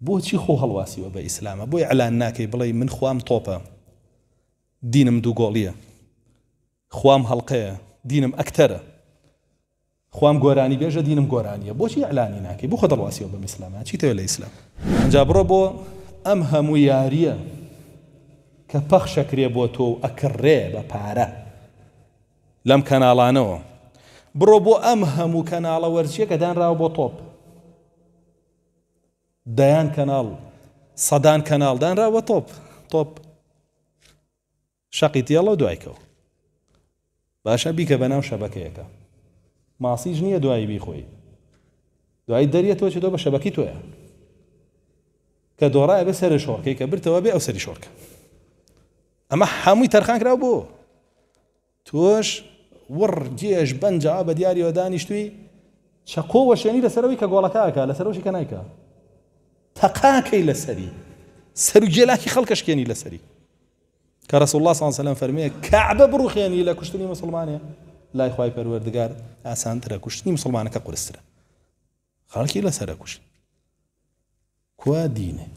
بۆچی خۆ هەڵواسیوە بە ئیسلامە بۆی ئەعلان ناکەی بڵێ من خوام تۆپە دینم دووگۆڵیە خوام هەڵقەیە دینم ئەکتەرە خوام گۆرانی بێژە دینم گۆرانیە بۆچی ئەعلانی ناکەی بۆ خۆ دەڵواسیوە بەم ئیسلامە چیتەوە لە ئیسلام ئەنجا بڕۆ بۆ ئەم هەموو یاریە کە پەخشەکرێ بۆ تۆ و ئەکڕێ بە پارە لەم کەناڵانەوە بڕۆ بۆ ئەم هەموو کەناڵە وەرزیە کە دانراوە بۆ تۆپ دەیان کەناڵ سەدان کەناڵ دانراوە تۆپ شەقی تێڵە دوایکەوە باشە بیکە بەناو شەبەکەیەکە ماسیش نییە دوایی بیخۆی دوایی دەریێتەوە چ تۆ بە شەبەکی تۆیە کە دۆڕایە بە سەر شۆڕکەی کە برتەوە بێ ئەو سەری شۆڕکە ئەمە هەمووی تەرخان کرا بۆ تۆش وڕ جێش بەنجا بە دیاریەوە دانیشتووی چەقۆ وەشێنی لەسەرەوەی کە گۆڵەکەکە لەسەرەوەشی کە نایکە تەقاکەی لەسەری سەر و جێلاکی خەڵکەشکێنی لەسەری کە رەسوڵ الله صلی الله علیه و سلم فەرمێ کەعبە بڕوخێنی لە کوشتنی مسلمانێ لای خوای پەروەردگار ئاسانترە کوشتنی مسلمانەکە قورسترە خەڵکی لەسەرە کوشت کوا دینێ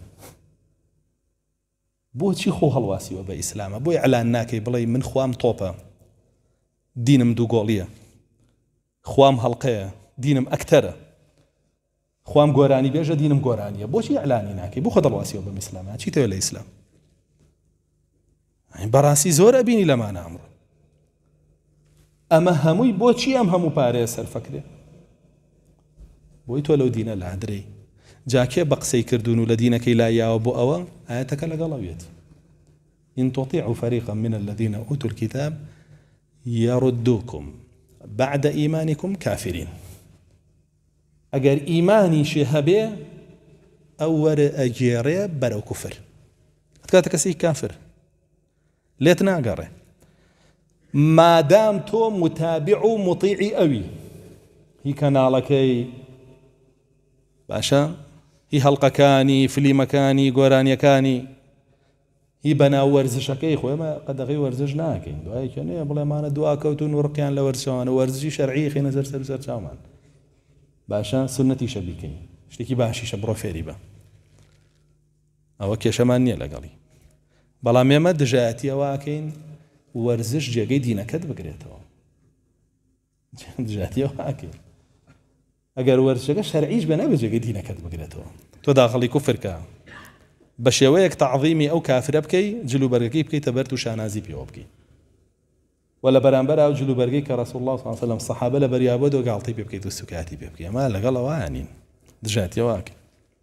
بۆچی خۆ هەڵواسیوە بە ئیسلامە بۆی ئەعلان ناکەی بڵێ من خوام تۆپە دینم دووگۆڵیە خوام هەڵقەیە دینم ئەکتەرە خوام گۆرانی بێژە دینم گۆرانیە بۆچی ئەعلانی ناکەی بۆ خۆ دەڵواسیوە بەم ئیسلامە چیتەوە لە ئیسلام بەڕاستی زۆر ئەبینی لەمانە ئەمڕۆ ئەمە هەمووی بۆچی ئەم هەموو پارەیە سەرفەکرێ بۆی تۆ لەو دینە لادرەی جاکێ بە قسەی کردوون و لە دینەکەی لایاوە بۆ ئەوە ئاەتەکە لەگەڵەوێت إن تطيعوا فريقا من الذين أوتوا الكتاب يردوكم بعد إيمانكم كافرين ئەگەر ئیمانیشی هەبێ ئەو وەرە ئەگێڕێ بەرەو کوفر کاتە کەسی کافر لێت ناگەڕێ مادام تۆ متابع و مطیعی ئەوی هی کەناڵەکەی باشە هی هەڵقەکانی فلیمەکانی گۆرانیەکانی هی بەناو وەرزشەکەی خۆمە قەدەغی وەرزش ناکەین دوای کێنێ بڵێمانە دواکەوتون و ڕقیان لە وەرزشەوانە وەرزشی شەرعی خێنە سەر چاومان باشە سنەتیشە بیکەین شتێکی باشیشە بڕۆ فێری بە ئەوە کێشەمان نییە لەگەڵی بەڵام ئێمە دژایەتیەوەکەین وەرزش جێگەی دینەکەت بگرێتەوە دژایەتیەوەکەین ئەگەر وەرزشەکە شەرعیش بە نەبێت جێگەی دینەکەت بگرێتەوە تۆ داخەڵی کوفرکە بە شێوەیەک تەعظیمی ئەو کافرە بکەی جلوبەرگەکەی بکەیتە بەرد و شانازی پێوە بکەی ولا بەرامبەر ئەو جلوبەرگەی کە رەسوڵ الله صلی الله علیه و سلم سەحابە لە بەریابە دۆ گاڵتەی پێ بکەیت و سوکاتی پێ بکەی ئەمە لەگەڵ ئەوانین دژایەتیەوەکەین